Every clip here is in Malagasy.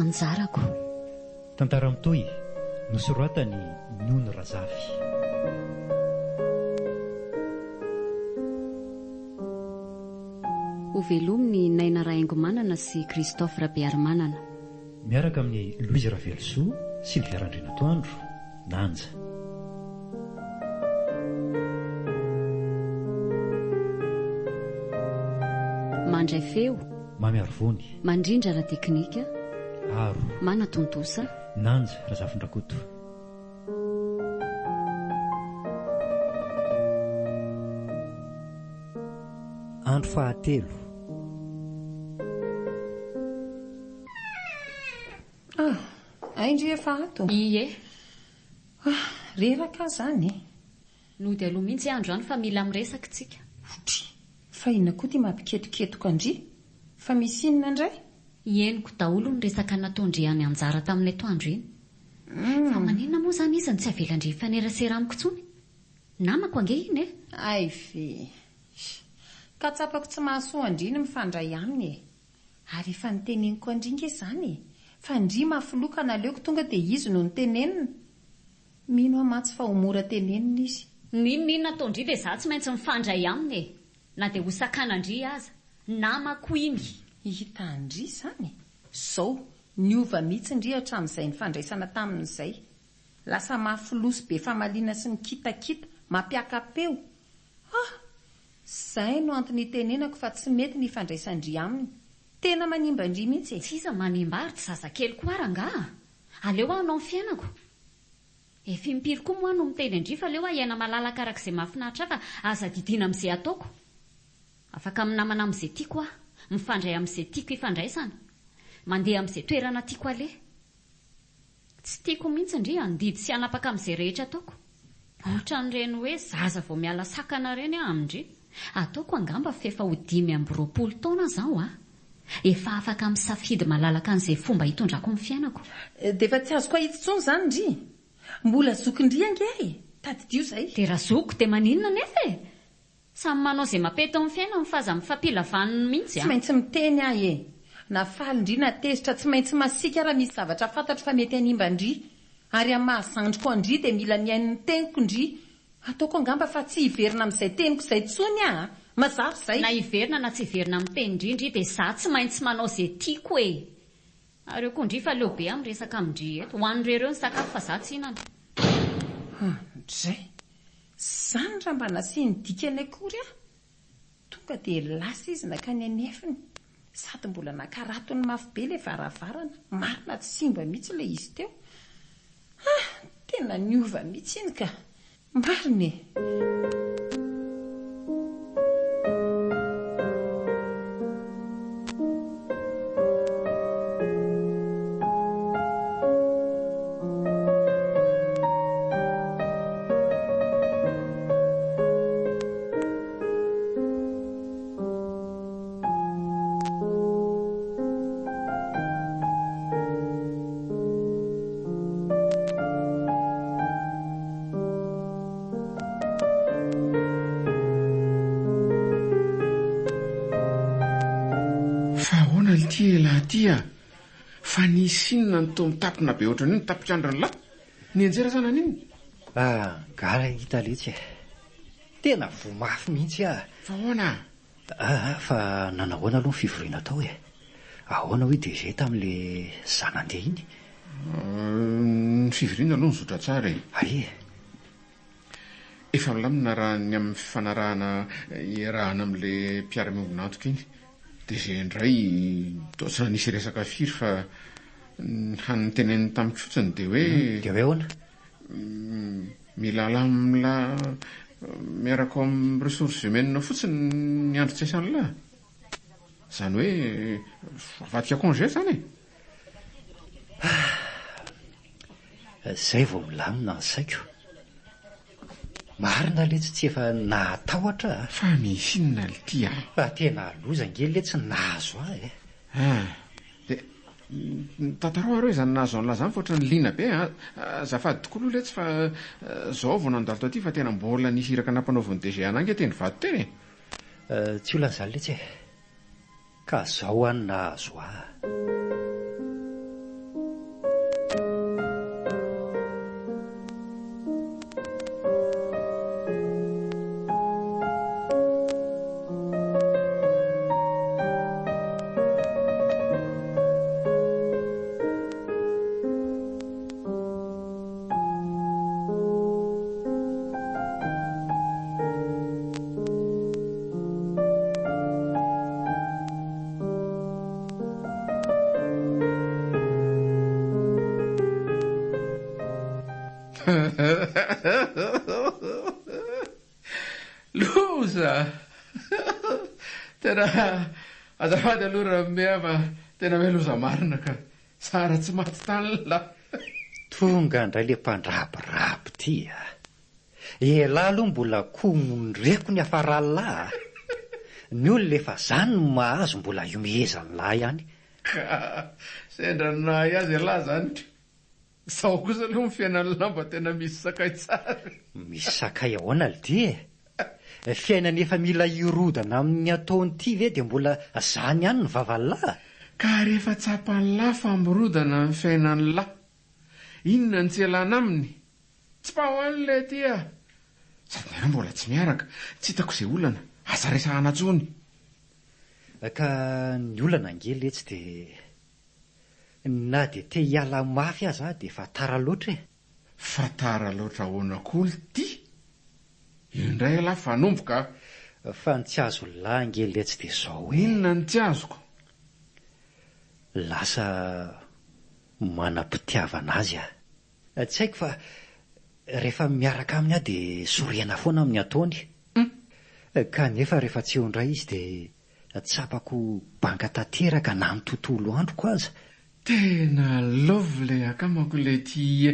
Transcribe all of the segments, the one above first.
anjarako. Tantara mitoy nosoratany Nono Razafy. Ho velominy Naina Rahaingomanana sy Christophe Rabearimanana. Miaraka amin'ny Louise Ravelsoa sy ny Viarandrina Toandro, Nanja. Mandray feo, Mamy Arvony, mandrindra ra teknika, Aro, Mana Tontosa, Nanja Razafindrakoto. Andro fahatelo. Aindry efa ato. Ie, Reraka zany. no dia aloha mihitsy andro any fa mila miresaka tsika. Fa ina koa ty mampiketoketoka andry. Fa misy inona indray? Ieniko daholo ny resaka nataondry any anjara tamin'ny atoandro iny. Fa maninona moa zany izy ny tsy avelandry fanerasera amiko tsony? Namako ange iny e? Ay fe. Ka tsapako tsy mahasoa andry ny mifandray aminy e. Ary efa niteneniko andry nge zany e. Fa ndry mafoloka naleoko tonga dia izy no nitenenina. Mino amatsy fa ho mora tenenina izy. Ninona nataondry dia za tsy maintsy mifandray aminy e. Na dia ho sakanandry aza. Namako iny. Hita andry zany. Zao, niova mihitsy ndry hatramin'izay nifandraisana tamin'izay. Lasa mafiloso be famaliana sy ny kitakita, mampiaka-peo. Zay no antony tenenako fa tsy mety ny fandraisandry aminy. Tena manimba ndry mihitsy e. Tsy iza manimba ary tsy zazakely koa ranga. Aleo aho anao ny fiainako. Efa impiry koa moa no miteny andry fa aleo ahiana malalaka arak'izay mahafinaritra fa aza didiana amin'izay ataoko. Afaka minamana amin'izay tiako aho. Mifandray amin'izay tiako ifandraisana. Mandeha amin'izay toerana tiako aleha. Tsy tiako mihitsy ndry andidy sy anapaka amin'izay rehetra ataoko. Ohatra n'ireny hoe zaza vao miala sakana ireny amindry. Ataoko angamba fefa ho 5-20 taona zao a. Efa afaka misafidy malalaka an'izay fomba hitondrako ny fiainako. Dia efa tsy azoko ahita intsony zany ndry. Mbola zokindry ange. Tadidio zay. Dia raha zoko dia maninona nefa e? Samy manao izay mampety amin'ny fiainana faza mifampila vaniny mihitsy a. Tsy maintsy miteny ahy e. Na faly ndry na tezitra tsy maintsy masika raha misy zavatra fantatro fa mety hanimba ndry. Ary amin'ny mahazandriko andry dia mila miaino ny teniko ndry. Ataoko angamba fa tsy hiverina amin'izay teniko izay tsony aho. Mazava izay. Na hiverina na tsy hiverina amin'ny teny indrindry dia za tsy maintsy manao izay tiako e. Ary eo koa ndry fa leo be amin'ny resaka amindry eto. Ho an'ireo ny sakafo fa za tsy hinana. Dray. Zany raha mba nasiany dikany akory aho. Tonga dia lasa izy nakany anefiny. Sady mbola nakaratony mafy be ilay varavarana. Marina tsy simba mihitsy ilay izy teo. Tena niova mihitsy iny ka. Marina e. Tia fa nisinona ny to mitapina be ohatran'iny nitapikandra ny lahy ny anjera sana an'iny. Gara hita letsy e. Tena vomafy mihitsy ah. Fa ahoana? Fa nanahoana aloha ny fivoriana tao e. Ahoana hoe DG tamin'le zanandeha iny? Ny fivoriana aloha ny zotra tsara e. Aie. Efa milamina raha ny amin'ny fifanarahana iarahana amin'le mpiara-miombona antoka iny. Dia izay indray totsina nisy resaka firy fa haniny teneniny tamiko fotsiny dia hoe... Dia hoe ahoana? Mila lamila miaraka ao amin'ny ressources humaines fotsiny ny andro tsaisany lahy. Izany hoe avadika congé zany e. Zay vao milamina ny saiko. Marina letsy tsy efa nahatahotra. Fa misy inona le tia. Fa tena loza ngely letsy nahazo ahy e. Dia tantarao areo izany nahazo an'la zany fa ohatran'ny liana be. Azafady tokoa aloha letsy fa zao vao nandalo taty fa tena mbola nisy iraka nampanaoviny DG anangy teny vato teny e. Tsy olan'izany letsy e. Ka zao any nahazo ahy. Loza! Tena azafady aloha raha mea fa tena hoe loza marina ka sara tsy maty tany la. Tonga indray le mpandrabirabo ty a. Elahy aloha mbola komondreko ny afaralahy. Ny olona efa zany no mahazo mbola iomehezany lahy ihany. Ka sendra nahay azy elahy zany. Sao kosa aloha ny fiainan'ny lamba tena misy sakay tsara. Misy sakay ahoana lidi e? Fiainana efa mila irodana amin'ny ataony ity ve dia mbola zany ihany ny vavalahy? Ka rehefa tsapan'ny lahy famborodana amin'ny fiainan'ny lahy, inona ny tsy elana aminy? Tsy pahoany le ty a. Sady nena mbola tsy miaraka, tsy hitako izay olana, aza resahana tsony. Ka ny olana angely etsy dia na dia te hiala mafy aza dia fa tara loatra e. Fa tara loatra ahoana koly ty? Indray elahy fanomboka. Fa ny tsy azo lahy angely etsy dia zao hoe Inona ny tsy azoko? lasa manam-pitiavana azy a. Tsy haiko fa rehefa miaraka aminy aho dia soriana foana amin'ny ataony. Kanefa rehefa tsy eo indray izy dia tsapako banga tanteraka na amin'ny tontolo androko aza. Tena love le akamako le ty e.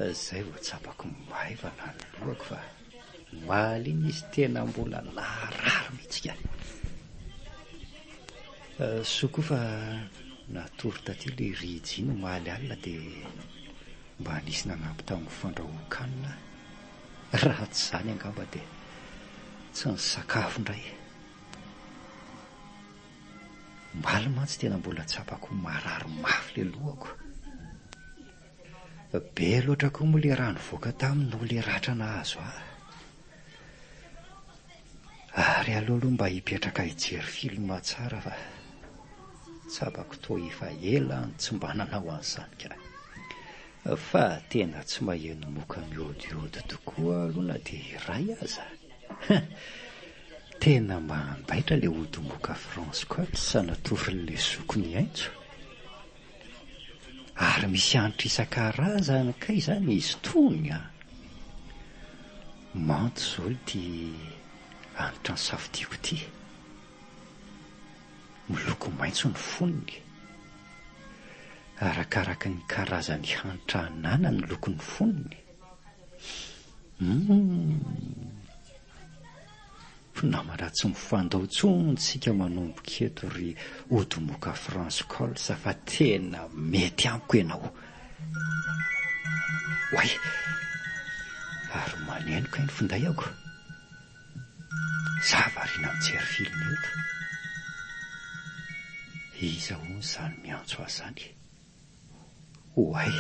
Zay vao tsapako maivana ny lohako fa maliny izy tena mbola narary mihitsika. Soa koa fa natory taty le ridy iny maly alina dia mba nisy nanampy tamin'ny fandrahoan-kanina. Raha tsy zany angamba dia tsy ny sakafo indray. Maly mantsy tena mbola tsapako marary mafy le lohako. Be loatra koa moa le rano voaka taminy no le ratra nahazo ahy. Ary aloha mba hipetraka hijery filma tsara fa tsapako toa efa ela tsy mba nanao an'izany ka. Fa tena tsy maheno moka miodiody tokoa aloha na dia iray aza. Tena mambaitra le ody moka France Colt sa natorin'le sokony aintso. Ary misy anitra isan-karazany kay izany izy tony a. Manto izao ity anitra ny safidiako ity. Miloko maitso ny fonony. Arakaraka ny karazany hanitra anana ny lokon'ny fonony. Namana tsy mifandao tsontsika manomboka eto ry ody moka France Colt sa fa tena mety amiko ianao. Way, ary manenoko iny finday ako. Zavarina mijery film eto. Iza hono izany miantso azy zany. Way,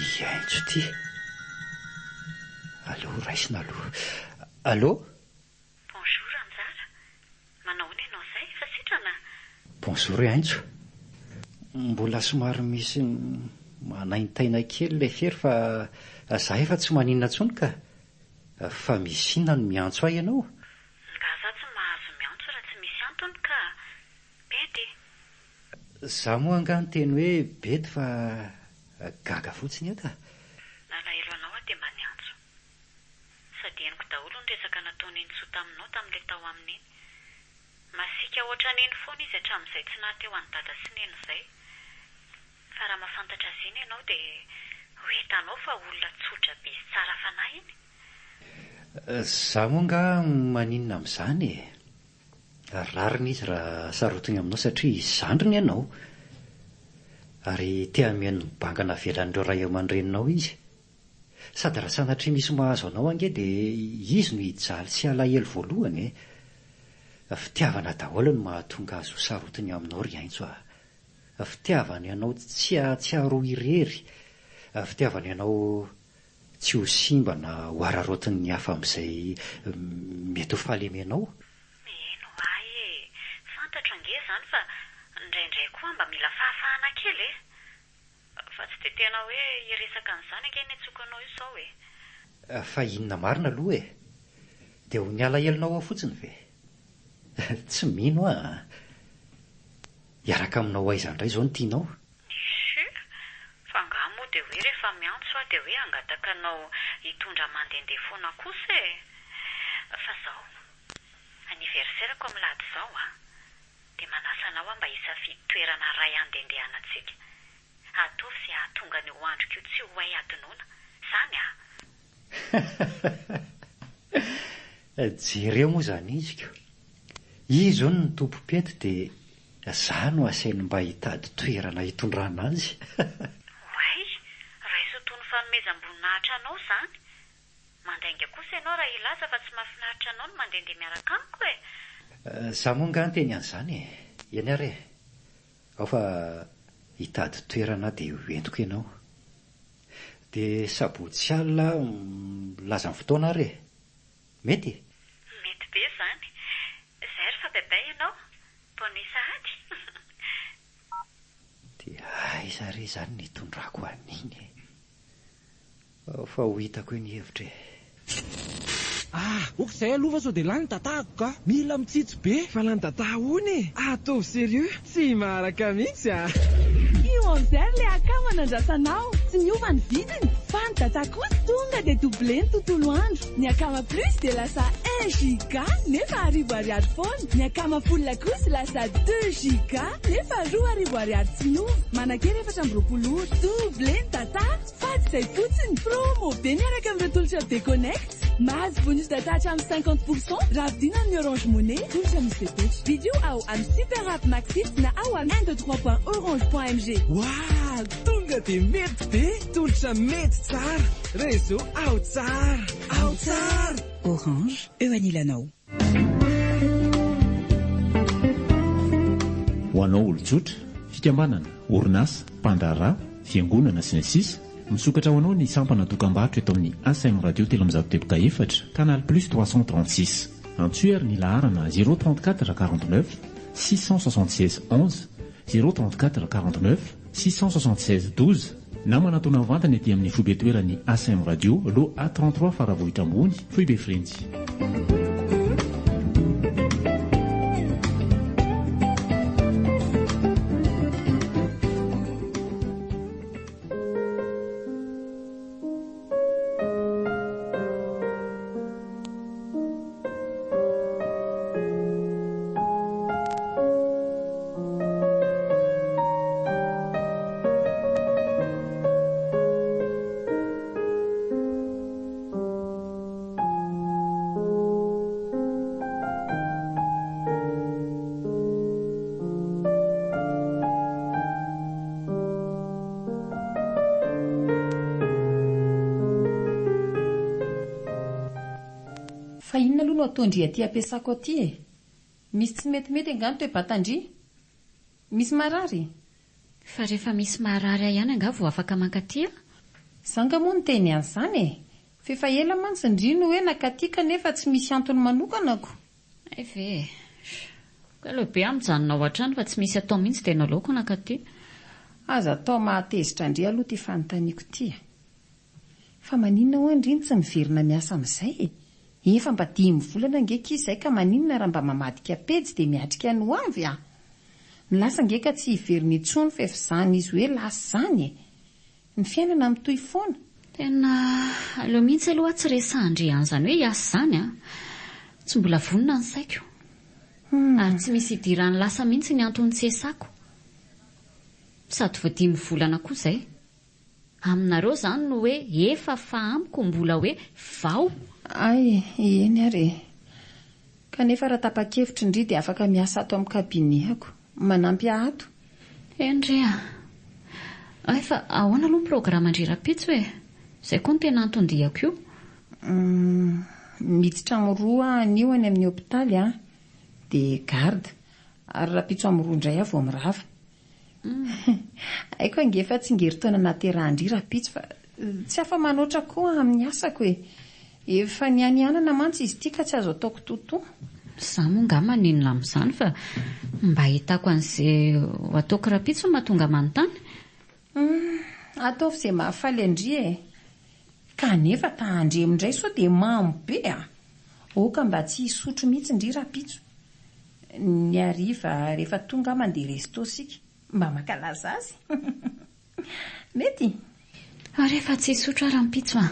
iaintso ty. Allo, raisina aloha. Allo? Bonjour aintso. Mbola somary misy manaintaina kely ilay fery fa za efa tsy maninona intsony ka. Fa misy inona no miantso ahy ianao? Nga za tsy mahazo miantso raha tsy misy antony ka bedy. Za moa angano teny hoe bedy fa gaga fotsiny eta. Nalahelo anao aho dia mba niantso. Sady henoko daholo ny resaka nataony Intso taminao tamin'ilay tao aminy iny. Masika ohatran' iny foana izy hatramin'izay tsy nahateo any dada sy neny izay. Fa raha mahafantatra azy iny ianao dia ho hitanao fa olona tsotra be sy tsara fanahy iny. Za moa nga maninona amin'izany e. Rariny izy raha sarotiny aminao satria zandriny ianao. Ary tea mihaino bangana velan'ireo ray aman-dreninao izy. Sady raha sanatria misy mahazo anao ange dia izy no hijaly sy alahelo voalohany e. Fitiavana daholo no mahatonga azy ho sarotiny aminao ry aintso a. fitiavany ianao tsy aharoa irery, fitiavany ianao tsy ho simba na ho ararotin'ny hafa amin'izay mety ho fahalemenao. Eno ay fantatra ange zany fa indraindray koa mba mila fahafahana kely fa tsy dia tena hoe iresaka an'izany ange ny atsokanao io sao fa inona marina aloha dia ho niala helinao ao fotsiny ve? Tsy mino hiaraka aminao aiza indray izao no tianao? Fa ngah moa dia hoe rehefa miantso dia hoe angatakanao hitondra mandehandeha foana kosa fa zao aniverserako milady zao dia manasanao mba hisafidy toerana ray andendehanantsika. Ataovy izay ahatonga ny ho androko io tsy ho hay adinoana zany jereo moa zany iziko. Izy zao ny tompom-pety dia za no asainy mba hitady toerana hitondrana azy. Way, raha iso toy ny fanomezam-boninahitra anao zany. Mandainga kosa ianao raha ilaza fa tsy mahafinaritra anao no mandehandeha miaraka amiko za moa nga nteny an'izany eny ary ao fa hitady toerana dia hoentiko ianao dia sabotsy alina laza ny fotoana ary mety? Mety be zany. Izay ry fa bebay ianao, bonne sahady. Dia aiza re zany ny tondrako an'iny fa ho hitako ny hevitra ok izay aloha fa sao dia lany tatahako ka mila mitsitsy be fa lany tataha hony ataovy serieux tsy maraka mihitsy io amizay le akama nandrasanao tsy niova ny vidiny fa ny tata kosa tonga dia double ny tontolo andro. Ny akama plus dia lasa 1 giga nefa 1000 foana. Ny akama full kosa lasa 2 giga nefa 2000 tsy miova. Manakely 420 double ny tata faty izay fotsiny promo be miaraka amin'ireo tolotra be connect. Mahazo bonus data hatramin'ny 50% raha vidina amin'ny Orange Money tolotra misy bebetry. Vidéo ao amin'ny Super App Maxit na ao amin'ny 123.orange.mg. Wow, tonga dia mety be tolotra mety tsara réseau ao tsara Orange, eo anilanao. Ho anao olon-tsotra, fikambanana, orinasa, mpandarà, fiangonana sy ny sisa misokatra ho anao ny sampana dokam-barotra eto amin'ny ASM radio teloamizatoteboka 4 canal plus 336 antsoer ny laharana 034 49 676 11 034 49 676 12 na manatona vantana ety amin'ny foibe toerany ASM radio lo A33 faravohitra ambony foibe frenjy. Fa inona aloha no ataondry aty ampiasako aty misy tsy metimety angano toe batandry misy marary fa rehefa misy marary ihany anga vao afaka mankaty zanga moa ny teny an'izany fefa ela mantsy ndrino hoe nakatika nefa tsy misy antony manokanako ve kalobe amin'janona ao an-trano fa tsy misy atao mihitsy tena laoko nakaty aza atao mahatezitra indri aloha ty fanontaniako ty fa maninona ho andriny tsy miverina miasa amin'izay efa mba 10 volana angeka izay ka maninona raha mba mamadika pejy dia miatrika ny ho avy ny lasa angeka tsy hiverina intsony fa efa izany izy hoe lasa zany ny fiainana mitoy foana tena aleo mihitsy aloha tsy resandry an'izany hoe hiasa zany tsy mbola vonona ny saiko ary tsy misy hidirany lasa mihitsy ny antony tsy esako sady vao 10 volana koa izay aminareo zany no hoe efa fahamiko mbola hoe vao ay eny ary kanefa raha tapa-kevitra indri dia afaka miasa ato amin'ny kabinehako manampy ahato endrea ay fa ahoana aloha programa andrirapitso hoe izay koa no tena antondihako io miditra amroa anio any amin'ny hopitaly dia garda ary rapitso amroa indray avo mirava Haiko angefa tsy ngeritaona naterahndry rapitso fa tsy afa manoatra koa amin'ny asako e. Efa nianianana mantsy izy ity ka tsy azo ataoko totoa. Za moa ngama ninona amin'izany fa mba hitako an'izay ho ataoko rapitso mahatonga manontany. Ataovy izay mahafaly andry e. Kanefa tahandremo indray sao dia mamy be a. Oka mba tsy hisotro mihitsy ndry rapitso. Ny hariva rehefa tonga mandeha resto sika mba mankalaza azy. Mety? Rehefa tsy hisotro rampitso a.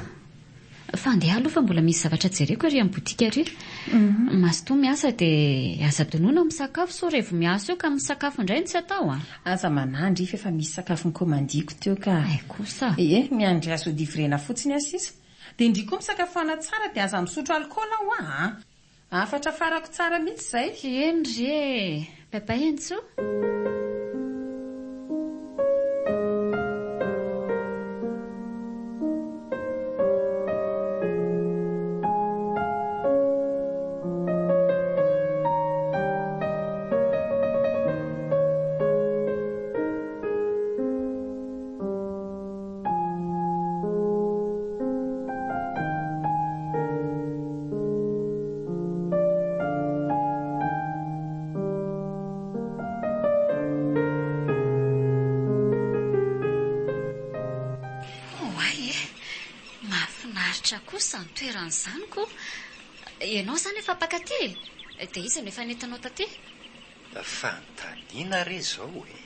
Fa andeha aloha fa mbola misy zavatra jereko ary amin'ny botika ary. Masotoa miasa dia aza donoina misakafo so rehefa miasa eo ka misakafo indray tsy atao a. Aza manandry fa efa misy sakafo nikômandiko teo ka. Ay kosa. Miandry azo divrena fotsiny asisa. Dia indry koa misakafoana tsara dia aza misotro alkôla ho a. Afatra farako tsara mihitsy izay. Endry Papa Enzo. Kosa ny toeran'izanyko. Ianao izany efa pakatỳ dia iza no efa nentanao taty? Fantaniana re izao e.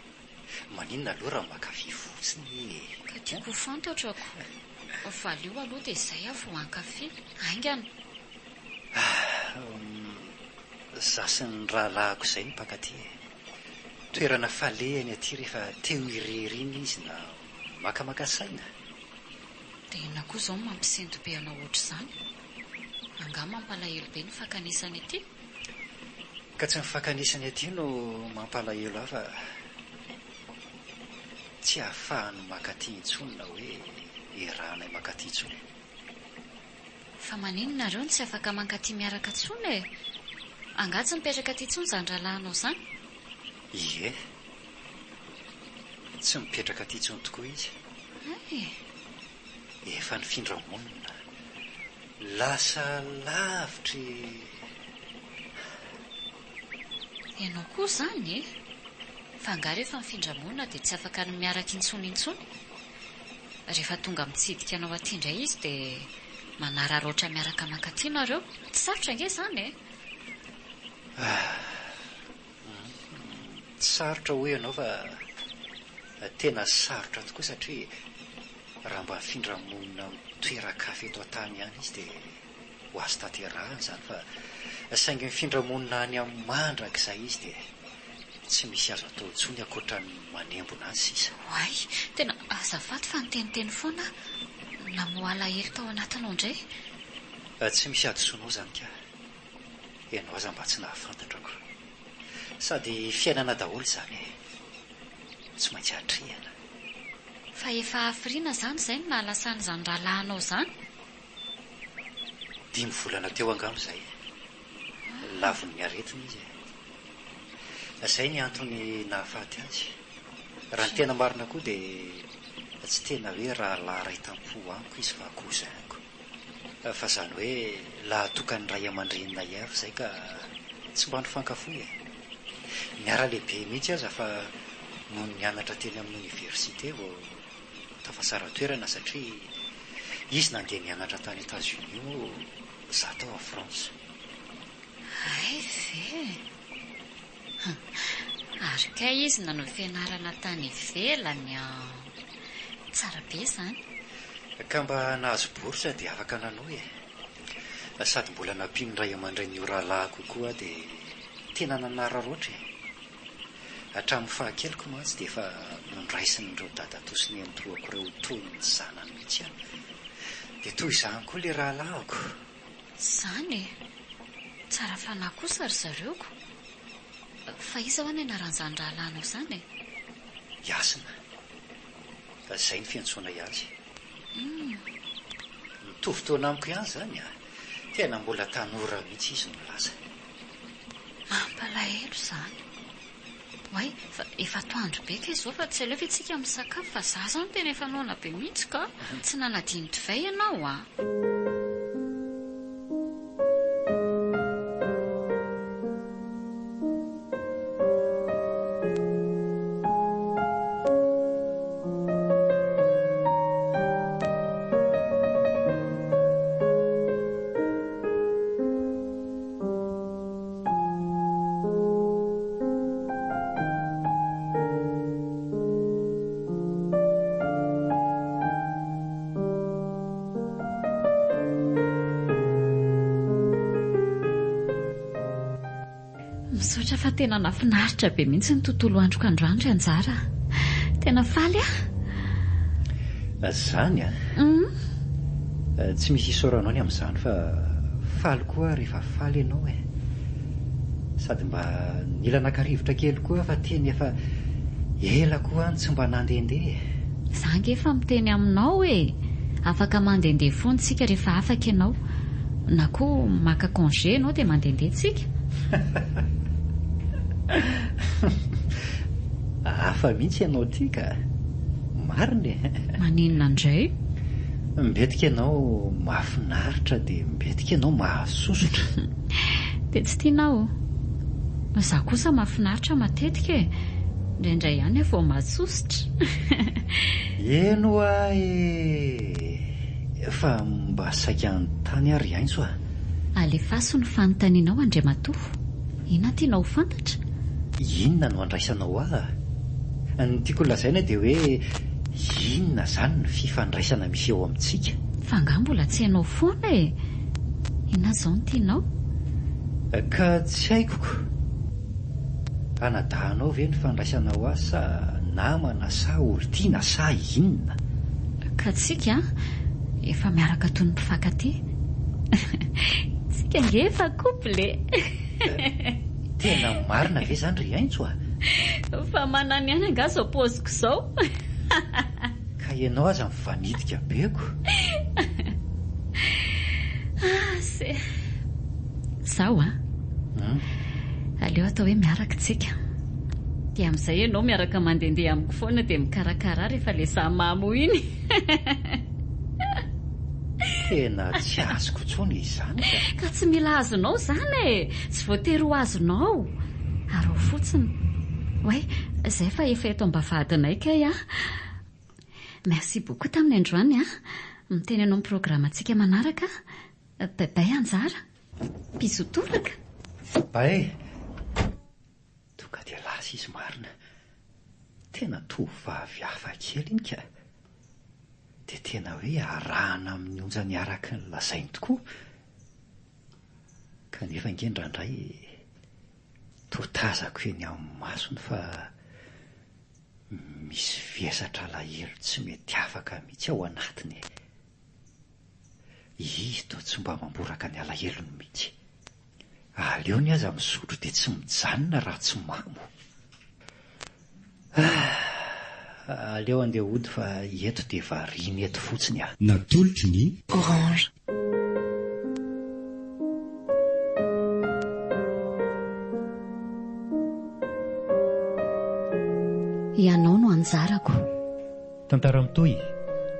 Maninona aloha raha mankafy fotsiny. Ka tiako fantatrako. Fa aleo aloha dia izay aho vao hankafy. Aingana. Zasiny rahalahako izay ny pakatỳ. Toerana falehany aty rehefa teo irery iny izy na makamaka saina. Dia ina koa izao mampisendy be anao ohatr'izany. Anga mampalahelo be ny fakanisany aty. Ka tsy ny fakanisany aty no mampalahelo aho fa tsy ahafahany makaty intsony na hoe iranay makaty intsony. Fa maninona ireo tsy afaka mankaty miaraka intsony e? Anga tsy mipetraka aty intsony izany rahalahinao izany? Ie, tsy mipetraka aty intsony tokoa izy. Efa ny findramonina lasa lavitry. Ianao koa izany e? Fa anga rehefa ny findramonina dia tsy afaka ny miaraka intsony. Rehefa tonga mitsidika anao aty indray izy dia manararoatra miaraka mankaty nareo. Tsy sarotra ange izany e? Tsy sarotra ho ianao fa tena sarotra tokoa satria raha mba findramonina toeran-kafe eto an-tany ihany izy dia ho azo tanterahana izany fa saingy mifindраmonina any amin'ny mandraka izay izy dia tsy misy azo atao intsony ankoatra ny manembona azy sisa. Ay, tena azafady fa niteniteny foana na moalahelo tao anatinao indray. Tsy misy adosonao izany ka. Ianao aza mba tsy nahafantatrako. Sady fiainana daholo izany tsy maintsy hatrehana. Fa efa hafiriana izany izay no nahalasan'izany rahalahinao izany. 5 volana teo angamba izay. Lavony ny aretina izy. Izay ny antony nahafaty azy. Raha ny tena marina koa dia tsy tena hoe rahalahy ray tampo amiko izy fa cousinko. Fa izany hoe lahatokany ray aman-drenina ihany izay ka tsy mba nifankafoy. Niara lehibe mihitsy aza fa noho nianatra teny amin'ny oniversité vao tafasara toerana satria izy nandeha nianatra tany États-Unis moa za tao a France. Ay ve? Ary kay izy nanao fianarana tany ivelany tsara be izany. Ka mba nahazo bourse dia afaka nanao sady mbola nampino ray aman-dreny io rahalahy kokoa dia tena nanararoatra. Hatramin'ny fahakeloko mantsy dia efa nondraisin'ireo dadatosiny androako ireo tonony zanany mihitsy any. Dia toy izany koa ilay rahalahiko. Izany tsara fanahy kosa ry zareoko. Fa iza hoany anaran'izany rahalahinao izany Iasina. Izay ny fiantsoana azy. Mitovy taona amiko ihany izany tena mbola tanora mihitsy izy no laza. Mampalahelo izany. Way, efa toandro be ka izao fa tsy alefa itsika misakafo fa za zany tena efa noana be mihitsy ka tsy nanadiny divay ianao a. Misaotra fa tena nafinaritra be mihitsy ny tontolo androko androandro anjara. Tena faly zany tsy misy isoranao ny amin'izany fa faly koa rehefa faly ianao sady mba nila nakarivotra kely koa fa teny efa ela koa any tsy mba nandehandeha. Za ngefa miteny aminao afaka mandehandeha foana tsika rehefa afaka ianao na koa maka congé ianao dia mandehandeha tsika. Hafa mihitsy ianao ity ka mariny. Maninona indray? Mbetika ianao mahafinaritra dia mbetika ianao mahasosotra. Dia tsy tianao. Za kosa mahafinaritra matetika indraindray ihany vao mahasosotra. Eno fa mba saika an-tany ary haintso alefaso ny fanontanianao Andriamatoa. Inona tianao fantatra? Inona no andraisanao ny tiako lazaina dia hoe inona zany ny fifandraisana misy eo amintsika. Fa nga mbola tsy hainao foana inona zao no tianao? Ka tsy haikoko. Anadahanao ve ny fandraisanao sa namana sa olontiana sa inona? Ka tsika efa miaraka toy ny mpifankatia. Tsika ngefa couple. Tena marina ve zany ry haintso fa manany ihany anga zao poziko zao. Ka ianao aza mifanidika beko. Zao aleo atao hoe miaraka tsika dia amin'izay ianao miaraka mandehandeha amiko foana dia mikarakara rehefa le samamo iny. Tena tsy azoko intsony izany ka tsy mila azonao zany tsy voatery ho azonao ary ho fotsiny. Way, izay fa efa eto ambavadinay kay merci beaucoup tamin'ny androany miteny anao programantsika manaraka. Babay anjara mpizotoraka bay. Tonga dia lasa izy marina. Tena tovavy hafa kely iny ka. Dia tena hoe arahana amin'ny onjany araka ny lazainy tokoa. Kanefa ngendrandray totazako eny amin'ny masony fa misy vesatra lahelo tsy mety afaka mihitsy ao anatiny. Ito tsy mba mamboraka ny alahelony mihitsy. Aleony aza misotro dia tsy mijanona raha tsy mamo. Aleo andeha hody fa eto dia variany eto fotsiny natolotry ny Orange. Ianao no anjarako. Tantara mitohy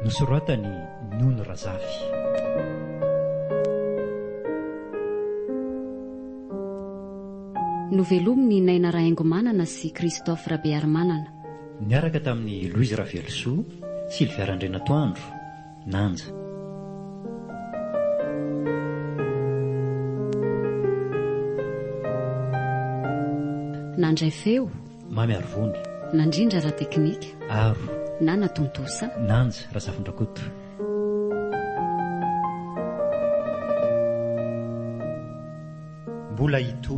nosoratany Nono Razafy. Novelomin'ny Naina Rahaingomanana sy Christophe Rabearimanana. Niaraka tamin'ny Louise Ravelsoa, Sylvia Randrenatoandro, Nanja. Nandray feo Mamy Arvony, nandrindra raha teknika Aro, Nana Tontosa, Nanja Razafindrakoto. Mbola ito